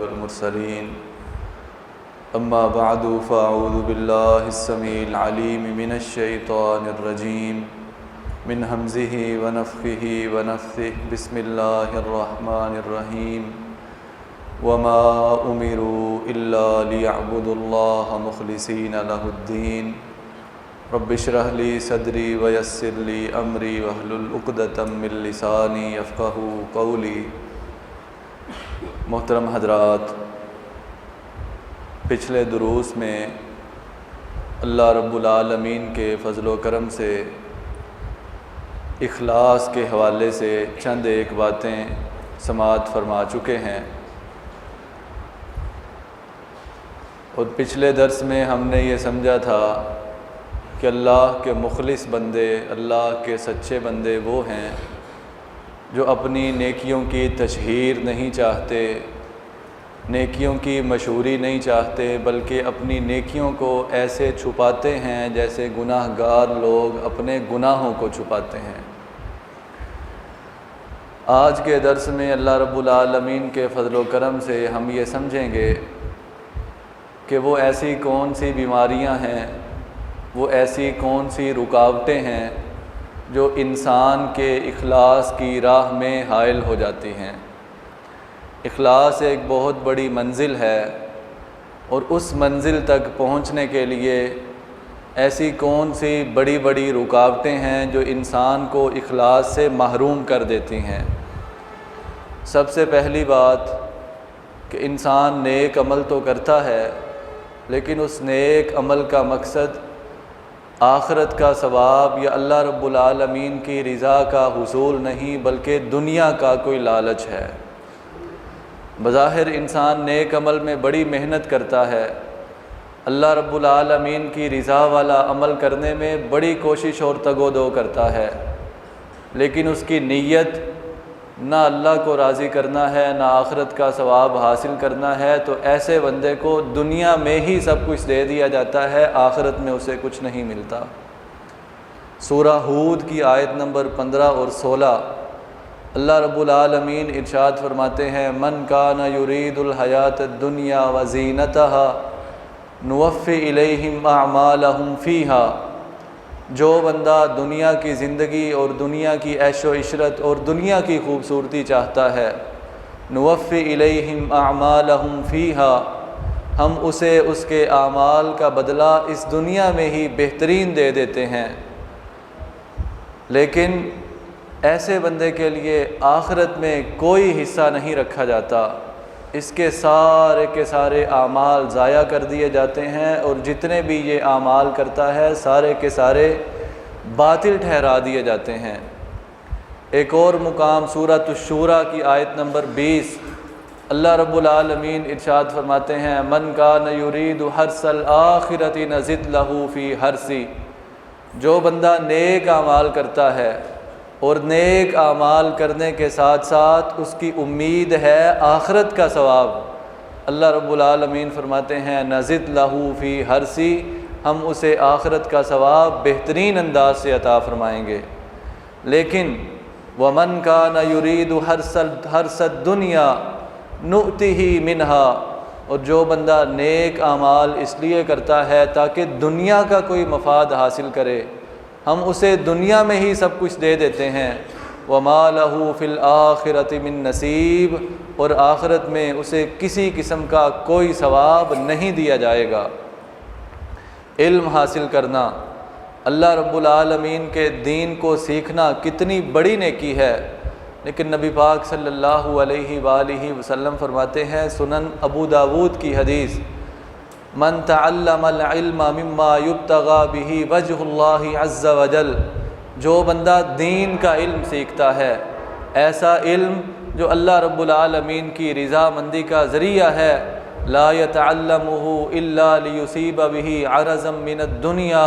والمرسلين أما بعد فأعوذ بالله السميع العليم من الشيطان الرجيم من همزه ونفخه ونفثه بسم الله الرحمن الرحيم وما أمروا إلا ليعبدوا الله مخلصين له الدين رب اشرح لي صدري ويسر لي أمري واحلل عقدة من لساني يفقهوا قولي۔ محترم حضرات، پچھلے دروس میں اللہ رب العالمین کے فضل و کرم سے اخلاص کے حوالے سے چند ایک باتیں سماعت فرما چکے ہیں، اور پچھلے درس میں ہم نے یہ سمجھا تھا کہ اللہ کے مخلص بندے، اللہ کے سچے بندے وہ ہیں جو اپنی نیکیوں کی تشہیر نہیں چاہتے، نیکیوں کی مشہوری نہیں چاہتے، بلکہ اپنی نیکیوں کو ایسے چھپاتے ہیں جیسے گناہ گار لوگ اپنے گناہوں کو چھپاتے ہیں۔ آج کے درس میں اللہ رب العالمین کے فضل و کرم سے ہم یہ سمجھیں گے کہ وہ ایسی کون سی بیماریاں ہیں، وہ ایسی کون سی رکاوٹیں ہیں جو انسان کے اخلاص کی راہ میں حائل ہو جاتی ہیں۔ اخلاص ایک بہت بڑی منزل ہے، اور اس منزل تک پہنچنے کے لیے ایسی کون سی بڑی بڑی رکاوٹیں ہیں جو انسان کو اخلاص سے محروم کر دیتی ہیں۔ سب سے پہلی بات کہ انسان نیک عمل تو کرتا ہے، لیکن اس نیک عمل کا مقصد آخرت کا ثواب یا اللہ رب العالمین کی رضا کا حصول نہیں، بلکہ دنیا کا کوئی لالچ ہے۔ بظاہر انسان نیک عمل میں بڑی محنت کرتا ہے، اللہ رب العالمین کی رضا والا عمل کرنے میں بڑی کوشش اور تگ و دو کرتا ہے، لیکن اس کی نیت نہ اللہ کو راضی کرنا ہے، نہ آخرت کا ثواب حاصل کرنا ہے، تو ایسے بندے کو دنیا میں ہی سب کچھ دے دیا جاتا ہے، آخرت میں اسے کچھ نہیں ملتا۔ سورہ ہود کی آیت نمبر 15 اور 16 اللہ رب العالمین ارشاد فرماتے ہیں، من کان یرید الحیات الدنیا وزینتہا نوفی الیہم اعمالہم فیہا، جو بندہ دنیا کی زندگی اور دنیا کی عیش و عشرت اور دنیا کی خوبصورتی چاہتا ہے، نوفی الیہم اعمالہم فیہا، ہم اسے اس کے اعمال کا بدلہ اس دنیا میں ہی بہترین دے دیتے ہیں۔ لیکن ایسے بندے کے لیے آخرت میں کوئی حصہ نہیں رکھا جاتا، اس کے سارے اعمال ضائع کر دیے جاتے ہیں، اور جتنے بھی یہ اعمال کرتا ہے سارے کے سارے باطل ٹھہرا دیے جاتے ہیں۔ ایک اور مقام سورۃ الشورى کی آیت نمبر 20 اللہ رب العالمین ارشاد فرماتے ہیں، من کان یرید حرث الآخرۃ نزد لہ فی حرثی، جو بندہ نیک اعمال کرتا ہے اور نیک اعمال کرنے کے ساتھ ساتھ اس کی امید ہے آخرت کا ثواب، اللہ رب العالمین فرماتے ہیں نزد لہ فی حرثی، ہم اسے آخرت کا ثواب بہترین انداز سے عطا فرمائیں گے۔ لیکن ومن کان یرید حرث الدنیا نؤتہ منہا، اور جو بندہ نیک اعمال اس لیے کرتا ہے تاکہ دنیا کا کوئی مفاد حاصل کرے، ہم اسے دنیا میں ہی سب کچھ دے دیتے ہیں۔ وما لہ فی الآخرۃ من نصیب، اور آخرت میں اسے کسی قسم کا کوئی ثواب نہیں دیا جائے گا۔ علم حاصل کرنا، اللہ رب العالمین کے دین کو سیکھنا کتنی بڑی نیکی ہے، لیکن نبی پاک صلی اللہ علیہ وآلہ وسلم فرماتے ہیں، سنن ابو داود کی حدیث، من تعلم العلم مما یبتغى به وجہ اللہ عز وجل، جو بندہ دین کا علم سیکھتا ہے، ایسا علم جو اللہ رب العالمین کی رضا مندی کا ذریعہ ہے، لا يتعلمه الا لیصیب به عرضا من الدنیا،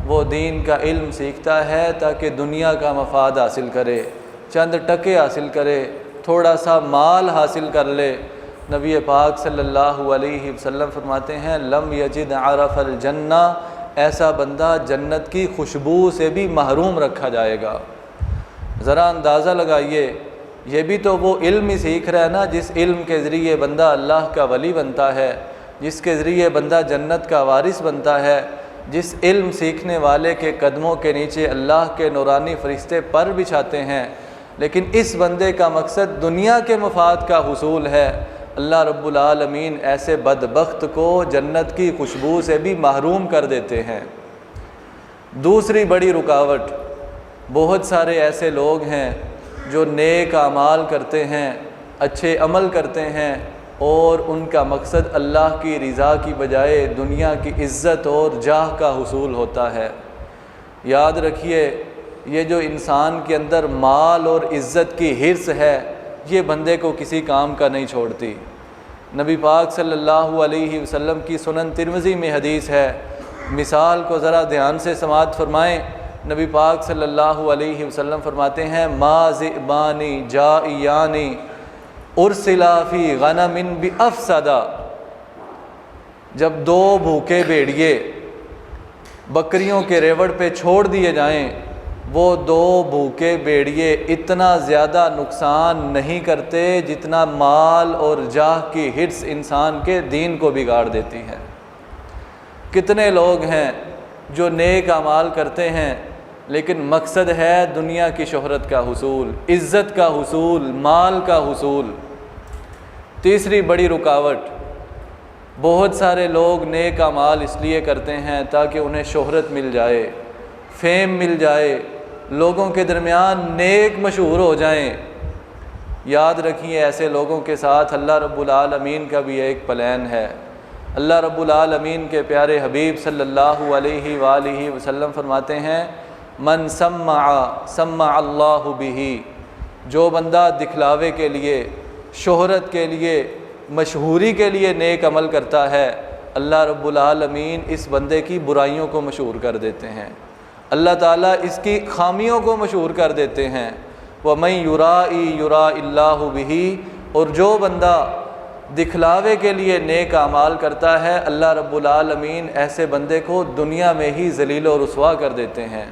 وہ دین کا علم سیکھتا ہے تاکہ دنیا کا مفاد حاصل کرے، چند ٹکے حاصل کرے، تھوڑا سا مال حاصل کر لے۔ نبی پاک صلی اللہ علیہ وسلم فرماتے ہیں، لم یجد عرف الجنہ، ایسا بندہ جنت کی خوشبو سے بھی محروم رکھا جائے گا۔ ذرا اندازہ لگائیے یہ بھی تو وہ علم ہی سیکھ رہا ہے نا جس علم کے ذریعے بندہ اللہ کا ولی بنتا ہے، جس کے ذریعے بندہ جنت کا وارث بنتا ہے، جس علم سیکھنے والے کے قدموں کے نیچے اللہ کے نورانی فرشتے پر بچھاتے ہیں، لیکن اس بندے کا مقصد دنیا کے مفاد کا حصول ہے، اللہ رب العالمین ایسے بدبخت کو جنت کی خوشبو سے بھی محروم کر دیتے ہیں۔ دوسری بڑی رکاوٹ، بہت سارے ایسے لوگ ہیں جو نیک اعمال کرتے ہیں، اچھے عمل کرتے ہیں، اور ان کا مقصد اللہ کی رضا کی بجائے دنیا کی عزت اور جاہ کا حصول ہوتا ہے۔ یاد رکھیے، یہ جو انسان کے اندر مال اور عزت کی حرص ہے، یہ بندے کو کسی کام کا نہیں چھوڑتی۔ نبی پاک صلی اللہ علیہ وسلم کی سنن ترمذی میں حدیث ہے، مثال کو ذرا دھیان سے سماعت فرمائیں۔ نبی پاک صلی اللہ علیہ وسلم فرماتے ہیں، ما ذئبانی جائیانی ارسلا فی غنم بافسدا، جب دو بھوکے بھیڑیے بکریوں کے ریوڑ پہ چھوڑ دیے جائیں، وہ دو بھوکے بھیڑیے اتنا زیادہ نقصان نہیں کرتے جتنا مال اور جاہ کی حرص انسان کے دین کو بگاڑ دیتی ہے۔ کتنے لوگ ہیں جو نیک اعمال کرتے ہیں لیکن مقصد ہے دنیا کی شہرت کا حصول، عزت کا حصول، مال کا حصول۔ تیسری بڑی رکاوٹ، بہت سارے لوگ نیک اعمال اس لیے کرتے ہیں تاکہ انہیں شہرت مل جائے، فیم مل جائے، لوگوں کے درمیان نیک مشہور ہو جائیں۔ یاد رکھیے، ایسے لوگوں کے ساتھ اللہ رب العالمین کا بھی ایک پلان ہے۔ اللہ رب العالمین کے پیارے حبیب صلی اللہ علیہ وآلہ وسلم فرماتے ہیں، من سمع اللہ بہ، جو بندہ دکھلاوے کے لیے، شہرت کے لیے، مشہوری کے لیے نیک عمل کرتا ہے، اللہ رب العالمین اس بندے کی برائیوں کو مشہور کر دیتے ہیں، اللہ تعالیٰ اس کی خامیوں کو مشہور کر دیتے ہیں۔ وَمَن یُرائی یُرائی اللہ بہ، اور جو بندہ دکھلاوے کے لیے نیک اعمال کرتا ہے، اللہ رب العالمین ایسے بندے کو دنیا میں ہی ذلیل و رسوا کر دیتے ہیں۔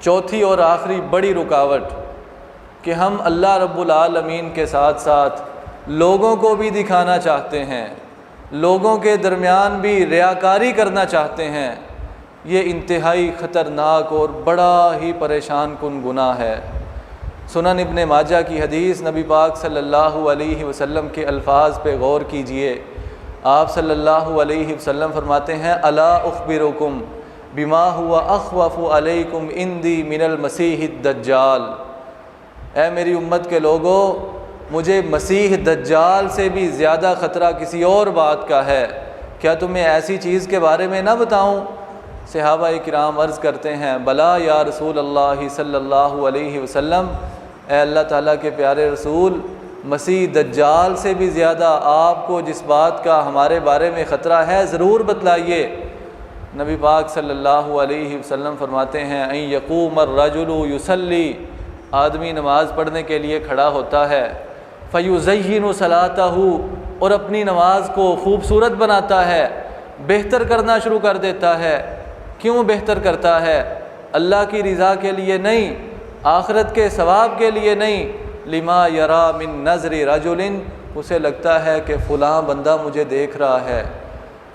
چوتھی اور آخری بڑی رکاوٹ کہ ہم اللہ رب العالمین کے ساتھ ساتھ لوگوں کو بھی دکھانا چاہتے ہیں، لوگوں کے درمیان بھی ریاکاری کرنا چاہتے ہیں۔ یہ انتہائی خطرناک اور بڑا ہی پریشان کن گناہ ہے۔ سنن ابن ماجہ کی حدیث، نبی پاک صلی اللہ علیہ وسلم کے الفاظ پہ غور کیجئے۔ آپ صلی اللہ علیہ وسلم فرماتے ہیں، الا اخبرکم بما ہوا اخوف علیکم عندی من المسیح الدجال، اے میری امت کے لوگوں، مجھے مسیح دجال سے بھی زیادہ خطرہ کسی اور بات کا ہے، کیا تمہیں ایسی چیز کے بارے میں نہ بتاؤں؟ صحابہ کرام عرض کرتے ہیں، بلا یا رسول اللہ صلی اللہ علیہ وسلم، اے اللہ تعالیٰ کے پیارے رسول، مسیح دجال سے بھی زیادہ آپ کو جس بات کا ہمارے بارے میں خطرہ ہے ضرور بتلائیے۔ نبی پاک صلی اللہ علیہ وسلم فرماتے ہیں، ان یقوم الرجل یصلی، آدمی نماز پڑھنے کے لیے کھڑا ہوتا ہے، فیزین صلاتہ، اور اپنی نماز کو خوبصورت بناتا ہے، بہتر کرنا شروع کر دیتا ہے۔ کیوں بہتر کرتا ہے؟ اللہ کی رضا کے لیے نہیں، آخرت کے ثواب کے لیے نہیں، لما یرا من نظر رجل، اسے لگتا ہے کہ فلاں بندہ مجھے دیکھ رہا ہے،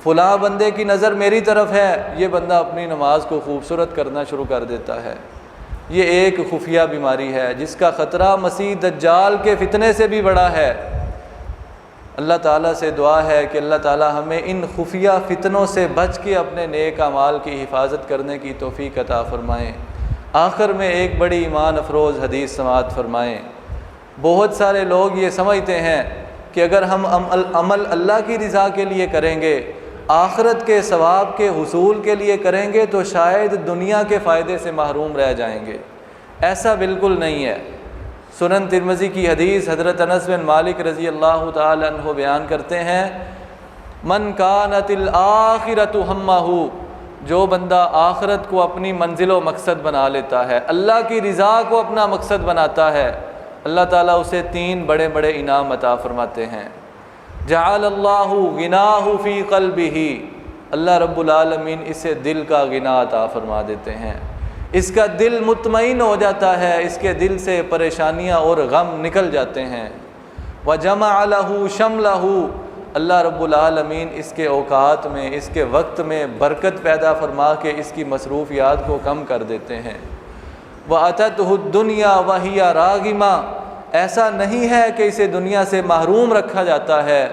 فلاں بندے کی نظر میری طرف ہے، یہ بندہ اپنی نماز کو خوبصورت کرنا شروع کر دیتا ہے۔ یہ ایک خفیہ بیماری ہے جس کا خطرہ مسیح دجال کے فتنے سے بھی بڑا ہے۔ اللہ تعالیٰ سے دعا ہے کہ اللہ تعالیٰ ہمیں ان خفیہ فتنوں سے بچ کے اپنے نیک اعمال کی حفاظت کرنے کی توفیق عطا فرمائیں۔ آخر میں ایک بڑی ایمان افروز حدیث سماعت فرمائیں۔ بہت سارے لوگ یہ سمجھتے ہیں کہ اگر ہم عمل اللہ کی رضا کے لیے کریں گے، آخرت کے ثواب کے حصول کے لیے کریں گے، تو شاید دنیا کے فائدے سے محروم رہ جائیں گے۔ ایسا بالکل نہیں ہے۔ سنن ترمذی کی حدیث حضرت انس بن مالک رضی اللہ تعالی عنہ بیان کرتے ہیں، من کانت الآخرۃ ہمہ، جو بندہ آخرت کو اپنی منزل و مقصد بنا لیتا ہے، اللہ کی رضا کو اپنا مقصد بناتا ہے، اللہ تعالیٰ اسے 3 بڑے بڑے انعام عطا فرماتے ہیں۔ جعل اللہ غناہ فی قلبہ، اللہ رب العالمین اسے دل کا غنا عطا فرما دیتے ہیں۔ اس کا دل مطمئن ہو جاتا ہے، اس کے دل سے پریشانیاں اور غم نکل جاتے ہیں۔ وَجَمَعَ لَهُ شَمْلَهُ، اللہ رب العالمین اس کے اوقات میں، اس کے وقت میں برکت پیدا فرما کے اس کی مصروفیات کو کم کر دیتے ہیں۔ وَأَتَتْهُ الدُّنْيَا وَهِيَ رَاغِمَةٌ، ایسا نہیں ہے کہ اسے دنیا سے محروم رکھا جاتا ہے،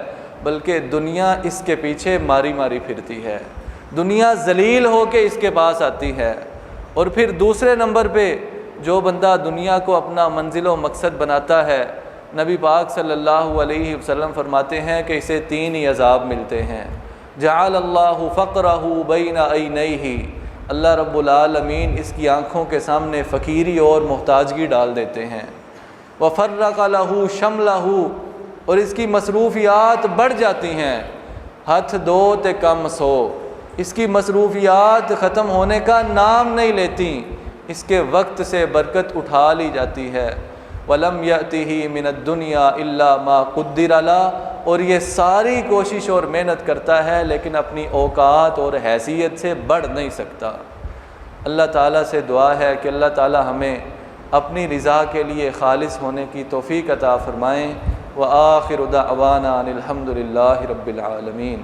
بلکہ دنیا اس کے پیچھے ماری ماری پھرتی ہے، دنیا ذلیل ہو کے اس کے پاس آتی ہے۔ اور پھر دوسرے نمبر پہ جو بندہ دنیا کو اپنا منزل و مقصد بناتا ہے، نبی پاک صلی اللہ علیہ وسلم فرماتے ہیں کہ اسے 3 ہی عذاب ملتے ہیں۔ جعل اللہ فقرہ بین عینیہ، اللہ رب العالمین اس کی آنکھوں کے سامنے فقیری اور محتاجگی ڈال دیتے ہیں۔ وفرق لہ شملہ، اور اس کی مصروفیات بڑھ جاتی ہیں۔ ہتھ دو تے کم سو، اس کی مصروفیات ختم ہونے کا نام نہیں لیتی، اس کے وقت سے برکت اٹھا لی جاتی ہے۔ وَلَمْ يَأْتِهِ مِنَ الدُّنْيَا إِلَّا مَا قُدِّرَ لَهُ، اور یہ ساری کوشش اور محنت کرتا ہے لیکن اپنی اوقات اور حیثیت سے بڑھ نہیں سکتا۔ اللہ تعالیٰ سے دعا ہے کہ اللہ تعالیٰ ہمیں اپنی رضا کے لیے خالص ہونے کی توفیق عطا فرمائیں۔ وآخر دعوانا ان الحمد للہ رب العالمین۔